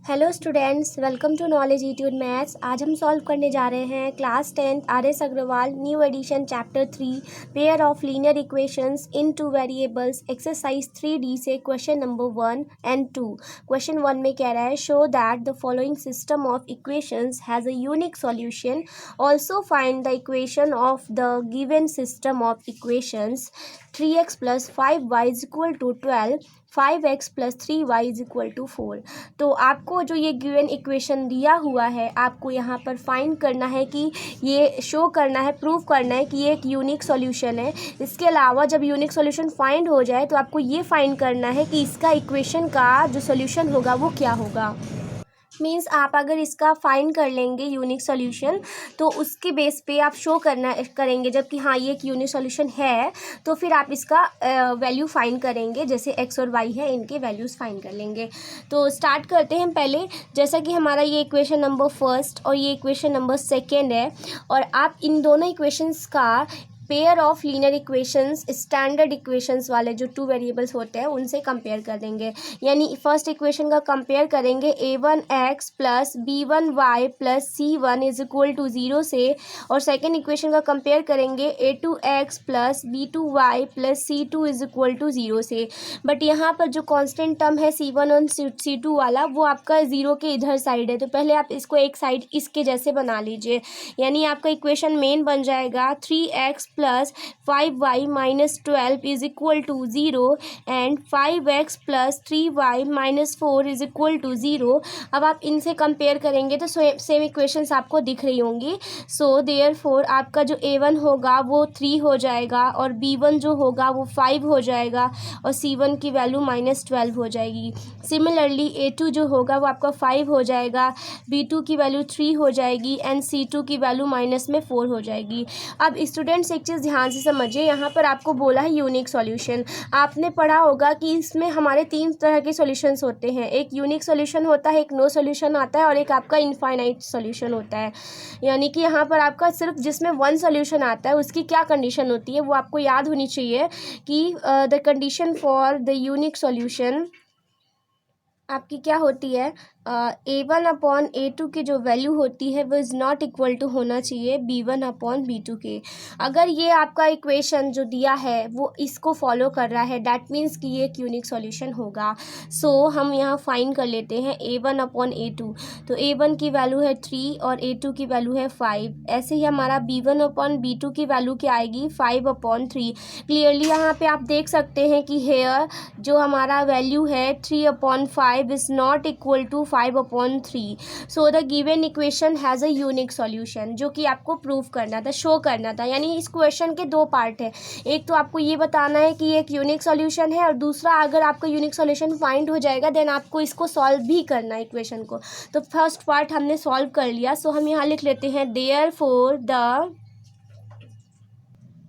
Hello students, welcome to knowledge etude maths. आज हम solve करने जा रहे हैं class 10 R S. Agarwal new edition chapter 3 pair of linear equations in two variables exercise 3D से question number 1 and 2। Question 1 में कह रहा है show that the following system of equations has a unique solution. Also find the equation of the given system of equations 3x + 5y = 12, 5x + 3y = 4। तो आपको जो ये given equation दिया हुआ है, आपको यहाँ पर फाइंड करना है कि ये शो करना है, प्रूव करना है कि ये एक यूनिक सॉल्यूशन है। इसके अलावा जब यूनिक सॉल्यूशन फाइंड हो जाए तो आपको ये फाइंड करना है कि इसका इक्वेशन का जो सॉल्यूशन होगा वो क्या होगा। मीन्स आप अगर इसका फाइंड कर लेंगे यूनिक सॉल्यूशन तो उसके बेस पे आप शो करेंगे जबकि हाँ ये एक यूनिक सॉल्यूशन है, तो फिर आप इसका वैल्यू फाइंड करेंगे। जैसे x और y है, इनके वैल्यूज़ फाइंड कर लेंगे। तो स्टार्ट करते हैं पहले। जैसा कि हमारा ये इक्वेशन नंबर फर्स्ट और ये इक्वेशन नंबर सेकेंड है, और आप इन दोनों इक्वेशंस का pair of linear equations standard equations वाले जो टू वेरिएबल्स होते हैं उनसे कंपेयर कर देंगे। यानी फर्स्ट इक्वेशन का कंपेयर करेंगे a1x + b1y + c1 = 0 से, और सेकेंड इक्वेशन का कंपेयर करेंगे a2x + b2y + c2 = 0 से। बट यहाँ पर जो कांस्टेंट टर्म है c1 और c2 वाला, वो आपका 0 के इधर साइड है, तो पहले आप इसको एक साइड इसके जैसे बना लीजिए। यानी आपका इक्वेशन मेन बन जाएगा 3x + 5y - 12 = 0 and 5x + 3y - 4 = 0। अब आप इनसे कंपेयर करेंगे तो सेम इक्वेशंस आपको दिख रही होंगी। सो देयरफॉर आपका जो a1 होगा वो 3 हो जाएगा, और b1 जो होगा वो 5 हो जाएगा, और c1 की वैल्यू -12 हो जाएगी। सिमिलरली a2 जो होगा वो आपका 5 हो जाएगा, b2 की वैल्यू 3 हो जाएगी, एंड c2 की वैल्यू -4 हो जाएगी। अब स्टूडेंट्स एक चीज़ ध्यान से समझिए, यहाँ पर आपको बोला है यूनिक सॉल्यूशन। आपने पढ़ा होगा कि इसमें हमारे 3 तरह के सॉल्यूशंस होते हैं। एक यूनिक सॉल्यूशन होता है, एक नो सॉल्यूशन आता है, और एक आपका इनफाइनाइट सॉल्यूशन होता है। यानी कि यहाँ पर आपका सिर्फ जिसमें 1 सॉल्यूशन आता है उसकी क्या कंडीशन होती है वो आपको याद होनी चाहिए कि the condition for the unique solution आपकी क्या होती है, a1/a2 की जो वैल्यू होती है वो इज़ नॉट इक्वल टू होना चाहिए b1/b2 के। अगर ये आपका इक्वेशन जो दिया है वो इसको फॉलो कर रहा है, डैट मीन्स कि ये एक यूनिक सॉल्यूशन होगा। सो हम यहाँ फाइंड कर लेते हैं a1/a2। तो a1 की वैल्यू है 3 और a2 की वैल्यू है 5। ऐसे ही हमारा b1/b2 की वैल्यू क्या आएगी, 5/3। क्लियरली यहाँ पे आप देख सकते हैं कि हेयर जो हमारा वैल्यू है 3/5 is not equal to 5/3। So the given equation has a unique solution, जो कि आपको प्रूव करना था, शो करना था। यानी इस क्वेश्चन के 2 पार्ट है। एक तो आपको ये बताना है कि ये एक यूनिक सॉल्यूशन है, और दूसरा अगर आपका यूनिक सॉल्यूशन फाइंड हो जाएगा देन आपको इसको सॉल्व भी करना है इक्वेशन को। तो फर्स्ट पार्ट हमने सॉल्व कर लिया। सो हम यहाँ लिख लेते हैं therefore the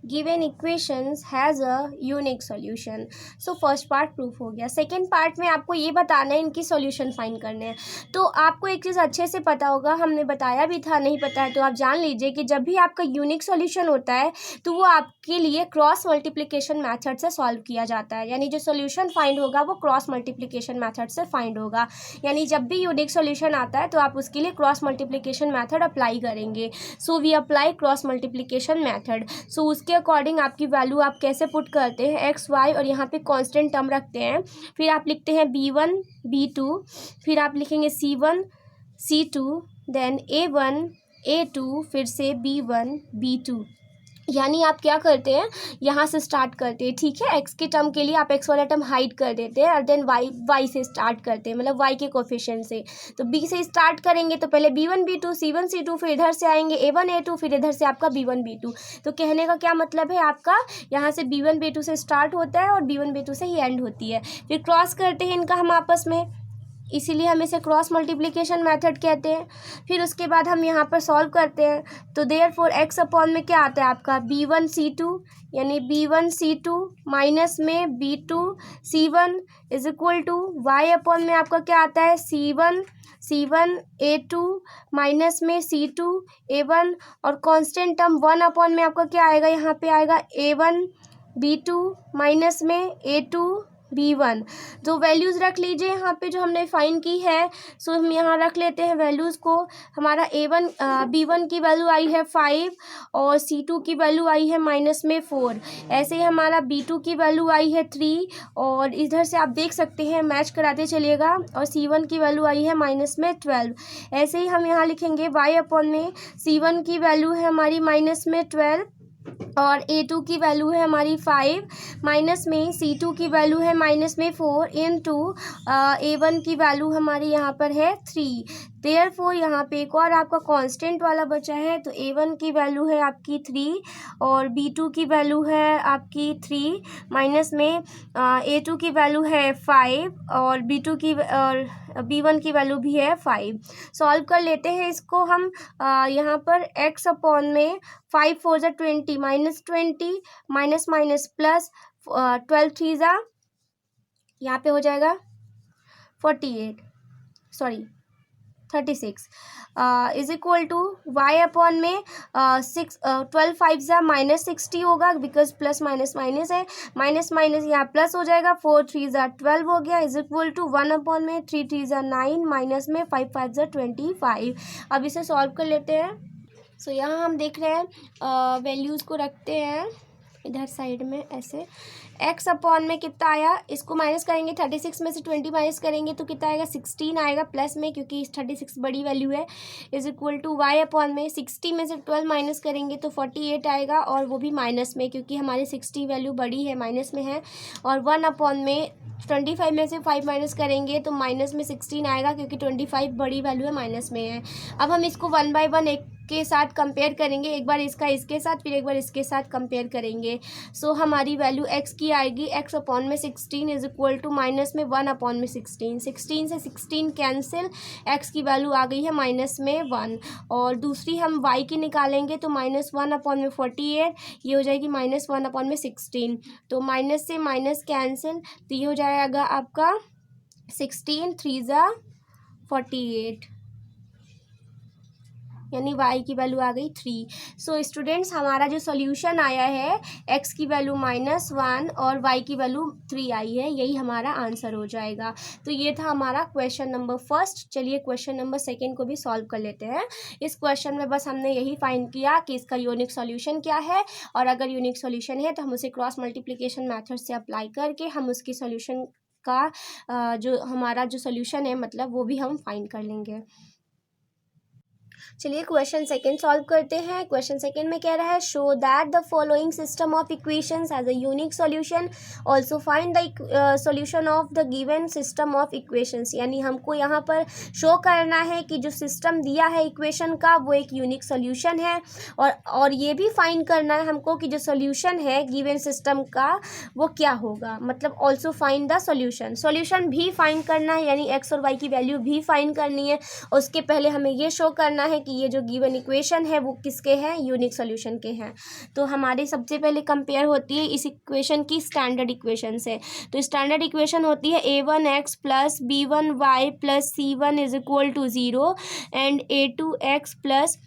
given equations has a unique solution. So first part proof हो गया। सेकेंड पार्ट में आपको ये बताना है इनकी सॉल्यूशन फाइंड करने हैं। तो आपको एक चीज़ अच्छे से पता होगा, हमने बताया भी था, नहीं पता है तो आप जान लीजिए कि जब भी आपका यूनिक सॉल्यूशन होता है तो वो आपके लिए क्रॉस मल्टीप्लिकेशन मैथड से सॉल्व किया जाता है। यानी जो सॉल्यूशन फाइंड होगा वो क्रॉस मल्टीप्लिकेशन मैथड से फाइंड होगा। यानी जब भी यूनिक सॉल्यूशन आता है तो आप उसके लिए क्रॉस मल्टीप्लिकेशन मैथड अप्लाई करेंगे। So we apply cross multiplication method. So उसके अकॉर्डिंग आपकी वैल्यू आप कैसे पुट करते हैं, एक्स वाई, और यहाँ पे कांस्टेंट टर्म रखते हैं। फिर आप लिखते हैं b1 b2, फिर आप लिखेंगे c1 c2, then a1 a2, फिर से b1 b2। यानी आप क्या करते हैं, यहाँ से स्टार्ट करते हैं, ठीक है। एक्स के टर्म के लिए आप एक्स वाला टर्म हाइड कर देते हैं, और देन वाई से स्टार्ट करते हैं, मतलब वाई के कोफिशिएंट से। तो बी से स्टार्ट करेंगे तो पहले b1 b2 c1 c2, फिर इधर से आएंगे a1 a2, फिर इधर से आपका b1 b2। तो कहने का क्या मतलब है, आपका यहाँ से b1 b2 से स्टार्ट होता है और b1 b2 से ही एंड होती है। फिर क्रॉस करते हैं इनका हम आपस में, इसीलिए हम इसे क्रॉस मल्टीप्लिकेशन मेथड कहते हैं। फिर उसके बाद हम यहाँ पर सॉल्व करते हैं। तो देयरफॉर x अपॉन में क्या आता है आपका b1 c2, यानी b1 c2 माइनस में b2 c1 = y अपॉन में आपका क्या आता है c1 a2 माइनस में c2 a1, और कांस्टेंट टर्म 1 अपॉन में आपका क्या आएगा, यहाँ पे आएगा a1 b2 माइनस में a2 B1। तो वैल्यूज़ रख लीजिए यहाँ पे जो हमने फाइंड की है। सो हम यहाँ रख लेते हैं वैल्यूज़ को। हमारा B1 की वैल्यू आई है 5 और C2 की वैल्यू आई है -4। ऐसे ही हमारा B2 की वैल्यू आई है 3 और इधर से आप देख सकते हैं मैच कराते चलिएगा। और C1 की वैल्यू आई है -12। ऐसे ही हम यहाँ लिखेंगे y/में C1 की वैल्यू है हमारी -12 और A2 की वैल्यू है हमारी 5 माइनस में C2 की वैल्यू है -4 इनटू A1 की वैल्यू हमारी यहाँ पर है 3। देयरफॉर यहाँ पे एक और आपका कांस्टेंट वाला बचा है। तो A1 की वैल्यू है आपकी 3 और B2 की वैल्यू है आपकी 3 माइनस में A2 की वैल्यू है 5 और B1 की वैल्यू भी है 5। सॉल्व कर लेते हैं इसको हम। यहाँ पर x/में 5 4 ज़ा 20 -20 माइनस माइनस प्लस 12 3 ज़ा यहाँ पे हो जाएगा 36 इज इक्वल टू y/में 12 5 ज़ा -60 होगा बिकॉज प्लस माइनस माइनस है। माइनस माइनस यहाँ प्लस हो जाएगा। 4 3 ज़ा 12 हो गया इज इक्वल टू 1/में 3 3 ज़ा 9 माइनस में 5 5 ज़ा 25। अब इसे सॉल्व कर लेते हैं। सो यहाँ हम देख रहे हैं वैल्यूज़ को रखते हैं इधर साइड में ऐसे। x/में कितना आया, इसको माइनस करेंगे 36 में से 20 माइनस करेंगे तो कितना आएगा 16 आएगा प्लस में क्योंकि 36 बड़ी वैल्यू है। इज इक्वल टू y/में 60 में से 12 माइनस करेंगे तो 48 आएगा और वो भी माइनस में क्योंकि हमारी 60 वैल्यू बड़ी है माइनस में है। और 1/में 25 में से 5 माइनस करेंगे तो माइनस में 16 आएगा क्योंकि 25 बड़ी वैल्यू है माइनस में है। अब हम इसको 1 बाय 1 एक के साथ कंपेयर करेंगे, एक बार इसका इसके साथ फिर एक बार इसके साथ कंपेयर करेंगे। सो हमारी वैल्यू x की आएगी x/में 16 इज इक्वल टू माइनस में 1/में 16। 16 से 16 कैंसिल, x की वैल्यू आ गई है माइनस में 1। और दूसरी हम y की निकालेंगे तो -1/में 48 ये हो जाएगी -1/में 16। तो माइनस से माइनस कैंसिल तो ये हो जाएगा आपका 16 3 ज़ा 48 यानी y की वैल्यू आ गई 3। सो स्टूडेंट्स हमारा जो सॉल्यूशन आया है x की वैल्यू -1 और y की वैल्यू 3 आई है, यही हमारा आंसर हो जाएगा। तो ये था हमारा क्वेश्चन नंबर फर्स्ट। चलिए क्वेश्चन नंबर सेकंड को भी सॉल्व कर लेते हैं। इस क्वेश्चन में बस हमने यही फाइंड किया कि इसका यूनिक सॉल्यूशन क्या है और अगर यूनिक सॉल्यूशन है तो हम उसे क्रॉस मल्टीप्लिकेशन मेथड से अप्लाई करके हम उसकी सॉल्यूशन का जो हमारा जो सॉल्यूशन है मतलब वो भी हम फाइंड कर लेंगे। चलिए क्वेश्चन सेकंड सॉल्व करते हैं। क्वेश्चन सेकंड में कह रहा है show that the following system of equations has a unique solution, also find the solution of the given system of equations. यानी हमको यहाँ पर शो करना है कि जो सिस्टम दिया है इक्वेशन का वो एक यूनिक सॉल्यूशन है और ये भी फाइंड करना है हमको कि जो सॉल्यूशन है गिवन सिस्टम का वो क्या होगा। मतलब आल्सो फाइंड द सॉल्यूशन भी फाइंड करना है यानी एक्स और वाई की वैल्यू भी फाइंड करनी है। उसके पहले हमें ये शो करना है कि ये जो गिवन इक्वेशन है वो किसके हैं, यूनिक सॉल्यूशन के हैं। तो हमारी सबसे पहले कंपेयर होती है इस इक्वेशन की स्टैंडर्ड इक्वेशन से। तो स्टैंडर्ड इक्वेशन होती है a1x plus b1y plus c1 is equal to 0 and a2x plus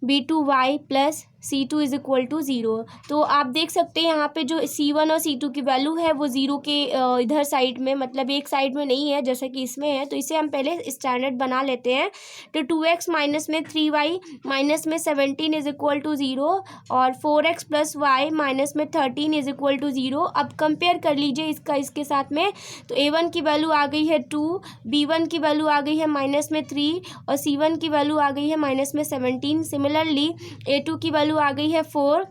b2y plus c2 is equal to 0। तो आप देख सकते हैं यहाँ पे जो c1 और c2 की वैल्यू है वो 0 के इधर साइड में मतलब एक साइड में नहीं है जैसे कि इसमें है। तो इसे हम पहले स्टैंडर्ड बना लेते हैं। तो 2x माइनस में 3y माइनस में 17 इज इक्वल टू 0 और 4x प्लस y माइनस में 13 इज इक्वल टू 0। अब कंपेयर कर लीजिए इसका इसके साथ में। तो a1 की वैल्यू आ गई है 2, b1 की वैल्यू आ गई है माइनस में 3 और c1 की वैल्यू आ गई है माइनस में 17। सिमिलरली a2 की वैल्यू आ गई है 4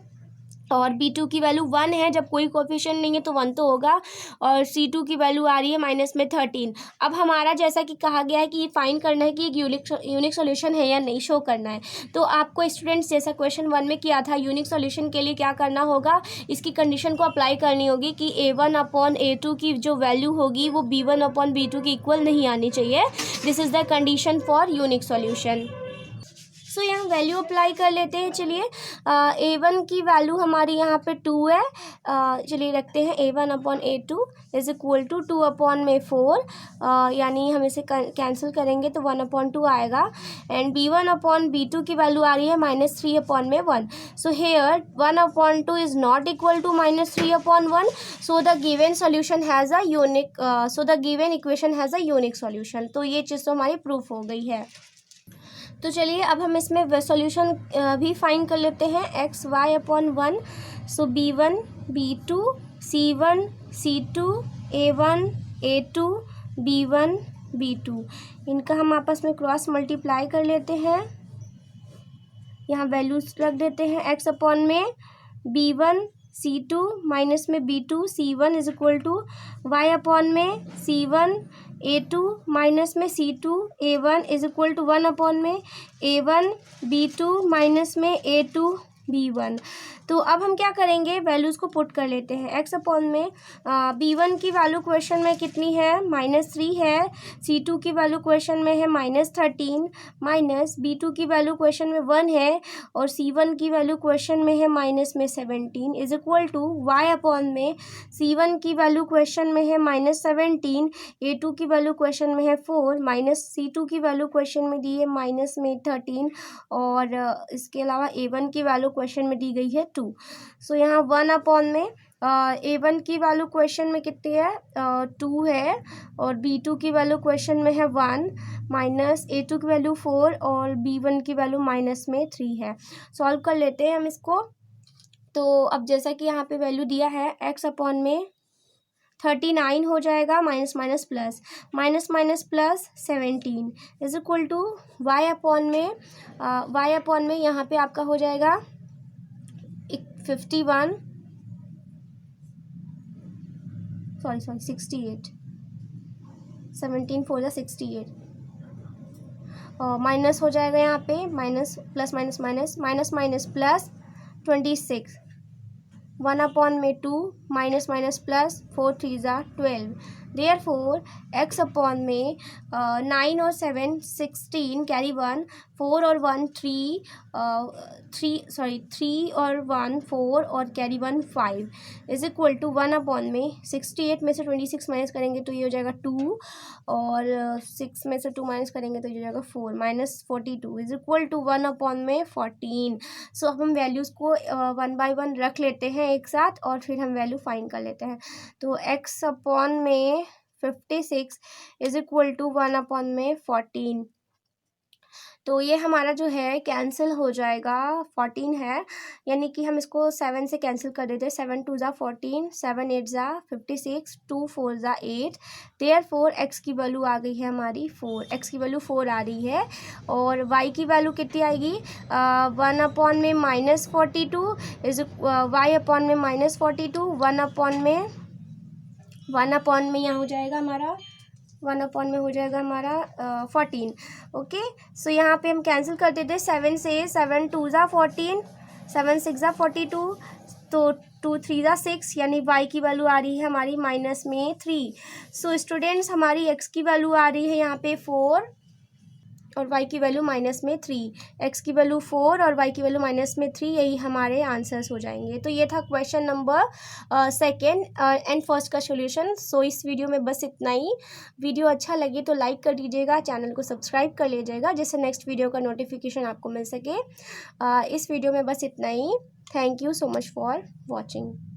और b2 की वैल्यू 1 है, जब कोई कोफिशिएंट नहीं है तो 1 तो होगा। और c2 की वैल्यू आ रही है माइनस में 13। अब हमारा जैसा कि कहा गया है कि ये फाइंड करना है कि एक यूनिक सॉल्यूशन है या नहीं, शो करना है। तो आपको स्टूडेंट्स जैसा क्वेश्चन 1 में किया था यूनिक सॉल्यूशन के लिए क्या करना होगा, इसकी कंडीशन को अप्लाई करनी होगी कि a1/a2 की जो वैल्यू होगी वो b1/b2 की इक्वल नहीं आनी चाहिए। This is the condition for unique solution. So यहाँ वैल्यू अप्लाई कर लेते हैं। चलिए A1 की वैल्यू हमारी यहाँ पे 2 है। चलिए रखते हैं A1/A2 इज इक्वल टू 2/4, यानी हम इसे कैंसिल करेंगे तो 1/2 आएगा। एंड B1/B2 की वैल्यू आ रही है -3/1। So here 1/2 is not equal to -3/1। So the given solution has a unique so the given equation has a unique solution. तो ये चीज़ तो हमारी प्रूफ हो गई है। तो चलिए अब हम इसमें सॉल्यूशन भी फाइंड कर लेते हैं। xy/1। सो B1 B2 C1 C2 A1 A2 B1 B2, इनका हम आपस में क्रॉस मल्टीप्लाई कर लेते हैं। यहाँ वैल्यूज रख देते हैं। x में B1 C2 माइनस में B2 C1 is equal to y में C1 A2 माइनस में C2 A1 is equal to 1 में A1 B2 माइनस में A2 B1। तो अब हम क्या करेंगे, वैल्यूज़ को पुट कर लेते हैं। x में B1 की वैल्यू क्वेश्चन में कितनी है, -3 है। C2 की वैल्यू क्वेश्चन में है -13, माइनस B2 की वैल्यू क्वेश्चन में 1 है और C1 की वैल्यू क्वेश्चन में है -17 इज इक्वल टू y में C1 की वैल्यू क्वेश्चन में है -17, A2 की वैल्यू क्वेश्चन में है 4, माइनस C2 की वैल्यू क्वेश्चन में दी है -13 और इसके अलावा A1 की वैल्यू क्वेश्चन में दी गई है 2। सो यहाँ 1 में A1 की वैल्यू क्वेश्चन में कितनी है, 2 है और B2 की वैल्यू क्वेश्चन में है 1, माइनस A2 की वैल्यू 4 और B1 की वैल्यू -3 है। सॉल्व कर लेते हैं हम इसको। तो अब जैसा कि यहाँ पे वैल्यू दिया है x में 39 हो जाएगा, minus minus plus 17 is equal to y में यहाँ पे आपका हो जाएगा 68 17 4 68 और माइनस हो जाएगा यहाँ पे माइनस प्लस प्लस 26 1 में 2 माइनस प्लस 4 3 12। Therefore x में 9 और 7 16 कैरी 1, 4 और 1 3 और 1 4 और कैरी 1 5 इज इक्वल टू 1 में 68 में से 26 माइनस करेंगे तो ये हो जाएगा 2 और 6 में से 2 माइनस करेंगे तो ये हो जाएगा 4 -42 इज इक्वल टू 1 में 14। सो अब हम वैल्यूज़ को 1 बाय 1 रख लेते हैं एक साथ और फिर हम वैल्यू फाइंड कर लेते हैं। तो x में 56 इज इक्वल टू 1 में 14। तो ये हमारा जो है कैंसिल हो जाएगा, 14 है यानी कि हम इसको 7 से कैंसिल कर देते हैं। 7 2 = 14, 7 8 = 56, 2 4 = 8। देयरफॉर x की वैल्यू आ गई है हमारी 4, x की वैल्यू 4 आ रही है और y की वैल्यू कितनी आएगी, 1 में -42 इज y में -42 1 में यहाँ हो जाएगा हमारा 1 में हो जाएगा हमारा 14। ओके, सो यहाँ पे हम कैंसिल कर देते हैं 7 से। 7 2 = 14, 7 6 = 42, तो 2 3 = 6 यानी y की वैल्यू आ रही है हमारी -3। सो स्टूडेंट्स हमारी x की वैल्यू आ रही है यहाँ पे 4 और y की वैल्यू -3, x की वैल्यू 4 और y की वैल्यू -3, यही हमारे आंसर्स हो जाएंगे। तो ये था क्वेश्चन नंबर 2 एंड फर्स्ट का सॉल्यूशन। सो इस वीडियो में बस इतना ही। वीडियो अच्छा लगे तो लाइक कर दीजिएगा, चैनल को सब्सक्राइब कर लीजिएगा जिससे नेक्स्ट वीडियो का नोटिफिकेशन आपको मिल सके। इस वीडियो में बस इतना ही। Thank you so much for watching.